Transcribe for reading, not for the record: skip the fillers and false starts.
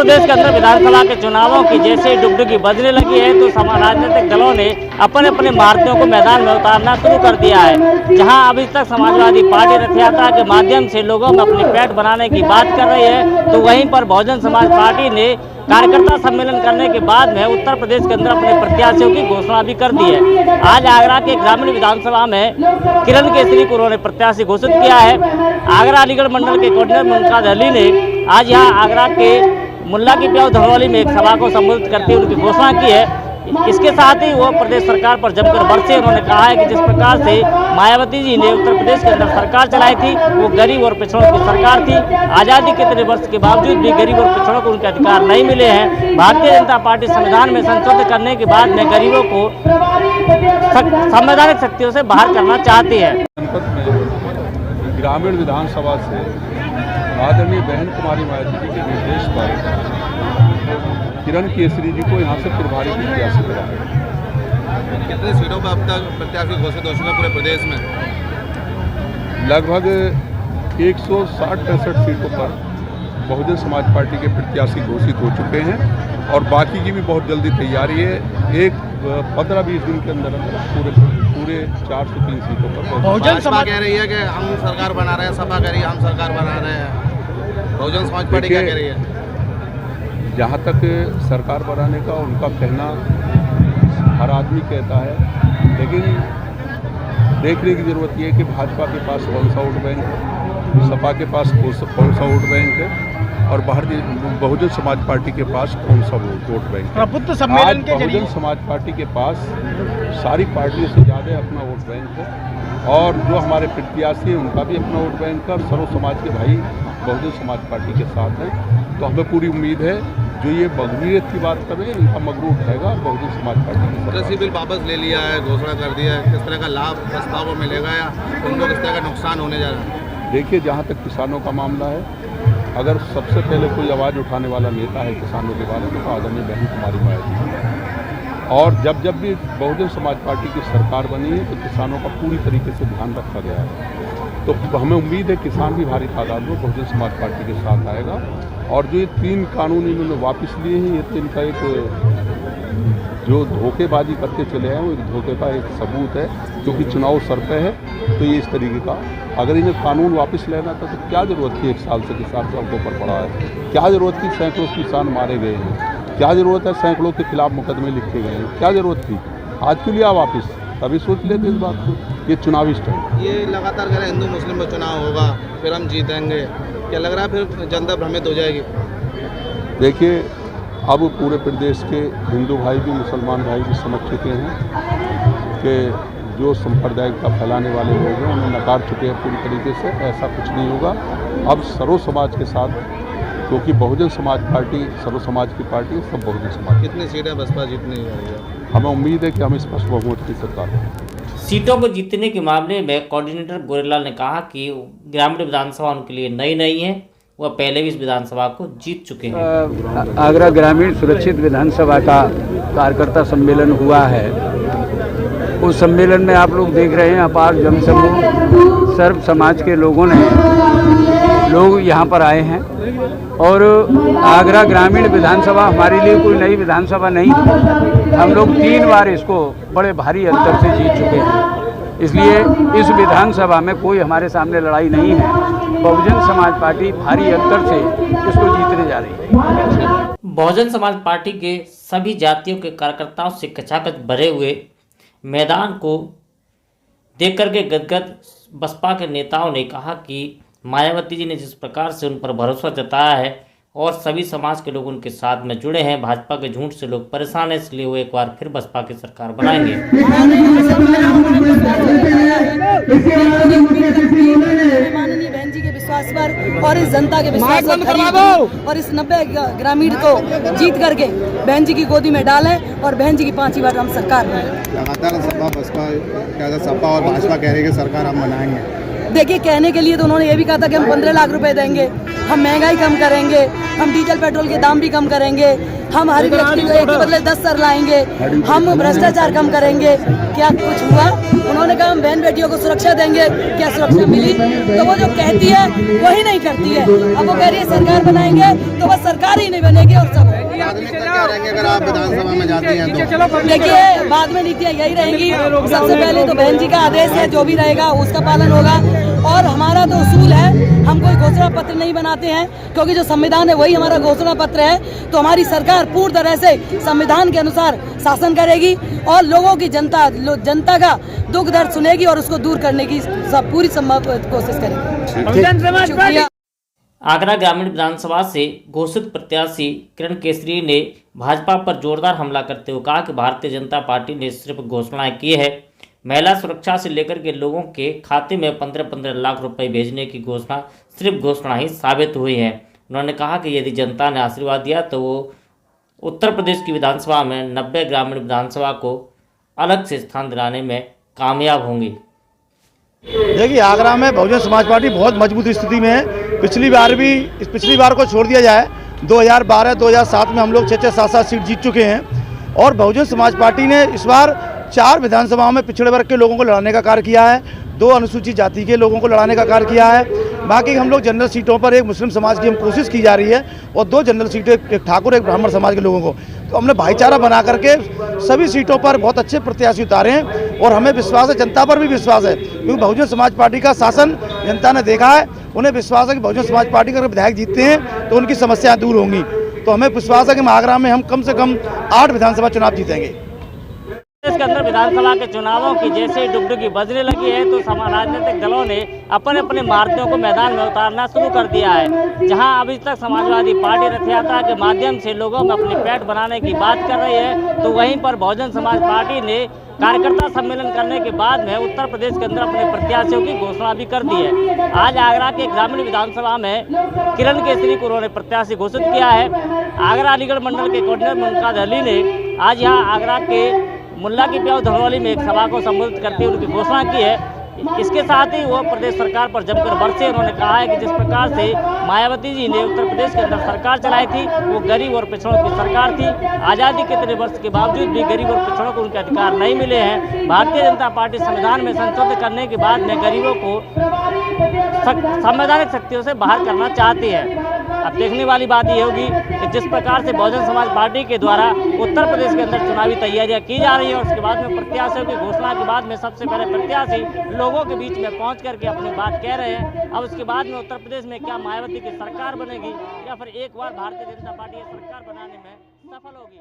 प्रदेश के अंदर विधानसभा के चुनावों की जैसे डुगडुगी बजने लगी है तो राजनीतिक दलों ने अपने अपने मार्चों को मैदान में उतारना शुरू कर दिया है। जहां अभी तक समाजवादी पार्टी रथ यात्रा के माध्यम से लोगों में अपनी पेट बनाने की बात कर रही है, तो वहीं पर बहुजन समाज पार्टी ने कार्यकर्ता सम्मेलन करने के बाद में उत्तर प्रदेश के अंदर अपने प्रत्याशियों की घोषणा भी कर दी है। आज आगरा के ग्रामीण विधानसभा में किरण केसरी को उन्होंने प्रत्याशी घोषित किया है। आगरा अलीगढ़ मंडल के कोऑर्डिनेटर मुमताज अली ने आज यहाँ आगरा के मुल्ला की प्याऊ धनौली में एक सभा को संबोधित करते हुए उनकी घोषणा की है। इसके साथ ही वो प्रदेश सरकार पर जमकर बरसे। उन्होंने कहा है कि जिस प्रकार से मायावती जी ने उत्तर प्रदेश के अंदर सरकार चलाई थी वो गरीब और पिछड़ों की सरकार थी। आज़ादी के इतने वर्ष के बावजूद भी गरीब और पिछड़ों को उनके अधिकार नहीं मिले हैं। भारतीय जनता पार्टी संविधान में संशोधन करने के बाद में गरीबों को संवैधानिक शक्तियों से बाहर करना चाहती है। ग्रामीण विधानसभा से आदरणीय बहन कुमारी मायावती जी के निर्देश पर किरण केसरी जी को यहाँ से प्रभारी प्रत्याशी करा है। कितनी सीटों पर अब तक प्रत्याशी घोषित हो चुके पूरे प्रदेश में? लगभग 160-165 सीटों पर बहुजन समाज पार्टी के प्रत्याशी घोषित हो चुके हैं और बाकी की भी बहुत जल्दी तैयारी है। एक 15-20 दिन के अंदर पूरे 403 सीटों पर बहुजन समाज कह रही है कि हम सरकार बना रहे हैं, सपा कह रही है हम सरकार बना रहे हैं। बहुजन समाज पार्टी क्या कह रही है? जहाँ तक सरकार बनाने का उनका कहना हर आदमी कहता है, लेकिन देखने की ज़रूरत ये है कि भाजपा के पास कौन सा वोट बैंक है, सपा के पास कौन सा वोट बैंक है और बहुजन समाज पार्टी के पास कौन सा वोट बैंक है। आज बहुजन समाज पार्टी के पास सारी पार्टियों से ज़्यादा अपना वोट बैंक है और जो हमारे प्रत्याशी हैं उनका भी अपना वोट बैंक है और सर्व समाज के भाई बहुजन समाज पार्टी के साथ हैं। तो हमें पूरी उम्मीद है जो ये मगरूरियत की बात कर रहे हैं इनका मगरूर उठाएगा बहुजन समाज पार्टी। कृषि बिल वापस ले लिया है, घोषणा कर दिया है, किस तरह का लाभ प्रस्ताव को मिलेगा या उनको किस तरह का नुकसान होने जा रहा है? देखिए, जहाँ तक किसानों का मामला है, अगर सबसे पहले कोई आवाज़ उठाने वाला नेता है किसानों के बारे में तो आदरणीय बहन कुमारी मायावती जी। और जब भी बहुजन समाज पार्टी की सरकार बनी है तो किसानों का पूरी तरीके से ध्यान रखा गया है। तो हमें उम्मीद है किसान भी भारी तादाद में बहुजन समाज पार्टी के साथ आएगा और जो ये 3 कानून इन्होंने वापस लिए हैं ये तो इनका एक जो धोखेबाजी करके चले हैं वो एक धोखे का एक सबूत है, क्योंकि चुनाव सर पे है। तो ये इस तरीके का अगर इन्हें कानून वापस लेना था तो क्या ज़रूरत थी 1 साल से किसान सड़कों पर पड़ा है, क्या ज़रूरत थी सैकड़ों किसान मारे गए हैं, क्या ज़रूरत है सैकड़ों के खिलाफ मुकदमे लिखे गए हैं, क्या ज़रूरत थी? आज क्यों लिया वापस? अभी सोच लेते इस बात को। ये चुनावी स्टाइल ये लगातार कह रहे हैं हिंदू मुस्लिम में चुनाव होगा फिर हम जीतेंगे, क्या लग रहा है फिर जनता भ्रमित हो जाएगी? देखिए, अब पूरे प्रदेश के हिंदू भाई भी मुसलमान भाई भी समझ चुके हैं कि जो सांप्रदायिकता फैलाने वाले लोग हैं उन्हें नकार चुके हैं पूरी तरीके से। ऐसा कुछ नहीं होगा। अब सर्व समाज के साथ, क्योंकि बहुजन समाज पार्टी सर्व समाज की पार्टी है, सब बहुजन समाज। कितनी सीटें बसपा जीतने जा रही है? हमें उम्मीद है कि हम स्पष्ट बहुमत की सरकार करें। सीटों को जीतने के मामले में कोऑर्डिनेटर गोरेलाल ने कहा कि ग्रामीण विधानसभा उनके लिए नई नहीं है, वह पहले भी इस विधानसभा को जीत चुके हैं। आगरा ग्रामीण सुरक्षित विधानसभा का कार्यकर्ता सम्मेलन हुआ है। उस सम्मेलन में आप लोग देख रहे हैं अपार जनसमूह सर्व समाज के लोग यहाँ पर आए हैं और आगरा ग्रामीण विधानसभा हमारे लिए कोई नई विधानसभा नहीं थी। हम लोग 3 बार इसको बड़े भारी अंतर से जीत चुके हैं, इसलिए इस विधानसभा में कोई हमारे सामने लड़ाई नहीं है। बहुजन समाज पार्टी भारी अंतर से इसको जीतने जा रही है। बहुजन समाज पार्टी के सभी जातियों के कार्यकर्ताओं से कचाकच भरे हुए मैदान को देख करके गदगद बसपा के नेताओं ने कहा कि मायावती जी ने जिस प्रकार से उन पर भरोसा जताया है और सभी समाज के लोग उनके साथ में जुड़े हैं, भाजपा के झूठ से लोग परेशान हैं, इसलिए वो एक बार फिर बसपा की सरकार बनाएंगे। माननीय बहन जी के विश्वास पर और इस जनता के विश्वास पर और इस 90 ग्रामीण को जीत करके बहन जी की गोदी में डालें और बहन जी की 5वीं बार हम सरकार बनाएं। लगातार सपा और भाजपा कह रही है कि सरकार हम बनाएंगे, देखिए, कहने के लिए तो उन्होंने ये भी कहा था कि हम 15 लाख रुपए देंगे, हम महंगाई कम करेंगे, हम डीजल पेट्रोल के दाम भी कम करेंगे, हम हर व्यक्ति को एक के बदले 10 सर लाएंगे, हम भ्रष्टाचार कम करेंगे। क्या कुछ हुआ? उन्होंने कहा हम बहन बेटियों को सुरक्षा देंगे, क्या सुरक्षा मिली? तो वो जो कहती है वही नहीं करती है। अब वो कह रही है सरकार बनाएंगे, तो बस सरकार ही नहीं बनेगी और सब क्या रहेंगे अगर आप विधानसभा में जाती हैं तो? देखिए, बाद में नीतियाँ यही रहेंगी। सबसे पहले तो बहन जी का आदेश है, जो भी रहेगा उसका पालन होगा। और हमारा तो उसूल है, हम कोई घोषणा पत्र नहीं बनाते हैं, क्योंकि जो संविधान है वही हमारा घोषणा पत्र है। तो हमारी सरकार पूर्ण तरह से संविधान के अनुसार शासन करेगी और लोगों की जनता का दुख दर्द सुनेगी और उसको दूर करने की पूरी संभव कोशिश करेगी। शुक्रिया। आगरा ग्रामीण विधानसभा से घोषित प्रत्याशी किरण केसरी ने भाजपा पर जोरदार हमला करते हुए कहा कि भारतीय जनता पार्टी ने सिर्फ घोषणाएं की है। महिला सुरक्षा से लेकर के लोगों के खाते में 15-15 लाख रुपए भेजने की घोषणा सिर्फ घोषणा ही साबित हुई है। उन्होंने कहा कि यदि जनता ने आशीर्वाद दिया तो वो उत्तर प्रदेश की विधानसभा में 90 ग्रामीण विधानसभा को अलग से स्थान दिलाने में कामयाब होंगी। देखिए, आगरा में बहुजन समाज पार्टी बहुत मजबूत स्थिति में है। पिछली बार को छोड़ दिया जाए, 2012-2007 में हम लोग 6-6, 7-7 सीट जीत चुके हैं और बहुजन समाज पार्टी ने इस बार 4 विधानसभाओं में पिछड़े वर्ग के लोगों को लड़ाने का कार्य किया है, 2 अनुसूचित जाति के लोगों को लड़ाने का कार्य किया है। बाकी हम लोग जनरल सीटों पर एक मुस्लिम समाज की हम कोशिश की जा रही है और 2 जनरल सीटें, एक ठाकुर एक ब्राह्मण समाज के लोगों को। तो हमने भाईचारा बना करके सभी सीटों पर बहुत अच्छे प्रत्याशी उतारे हैं और हमें विश्वास है, जनता पर भी विश्वास है, क्योंकि बहुजन समाज पार्टी का शासन जनता ने देखा है। उन्हें विश्वास है कि बहुजन समाज पार्टी के अगर विधायक जीतते हैं तो उनकी समस्याएं दूर होंगी। तो हमें विश्वास है कि आगरा में हम कम से कम 8 विधानसभा चुनाव जीतेंगे। इसके अंदर विधानसभा के चुनावों की जैसे डुगडुगी बजने लगी है तो राजनीतिक दलों ने अपने अपने मार्चों को मैदान में उतारना शुरू कर दिया है। जहां अभी तक समाजवादी पार्टी रथ यात्रा के माध्यम से लोगों में अपनी पेट बनाने की बात कर रही है, तो वहीं पर बहुजन समाज पार्टी ने कार्यकर्ता सम्मेलन करने के बाद में उत्तर प्रदेश के अंदर अपने प्रत्याशियों की घोषणा भी कर दी है। आज आगरा के ग्रामीण विधानसभा में किरण केसरी को उन्होंने प्रत्याशी घोषित किया है। आगरा अलीगढ़ मंडल के कोऑर्डिनेटर मुमताज अली ने आज यहाँ आगरा के मुल्ला की प्याऊ धनौली में एक सभा को संबोधित करते हुए उनकी घोषणा की है। इसके साथ ही वो प्रदेश सरकार पर जमकर बरसे। उन्होंने कहा है कि जिस प्रकार से मायावती जी ने उत्तर प्रदेश के अंदर सरकार चलाई थी, वो गरीब और पिछड़ों की सरकार थी। आज़ादी के इतने वर्ष के बावजूद भी गरीब और पिछड़ों को उनके अधिकार नहीं मिले हैं। भारतीय जनता पार्टी संविधान में संशोधन करने के बाद में गरीबों को संवैधानिक शक्तियों से बाहर करना चाहती है। अब देखने वाली बात ये होगी कि जिस प्रकार से बहुजन समाज पार्टी के द्वारा उत्तर प्रदेश के अंदर चुनावी तैयारियां की जा रही है और उसके बाद में प्रत्याशियों की घोषणा के बाद में सबसे पहले प्रत्याशी लोगों के बीच में पहुंच करके अपनी बात कह रहे हैं। अब उसके बाद में उत्तर प्रदेश में क्या मायावती की सरकार बनेगी या फिर एक बार भारतीय जनता पार्टी सरकार बनाने में सफल होगी।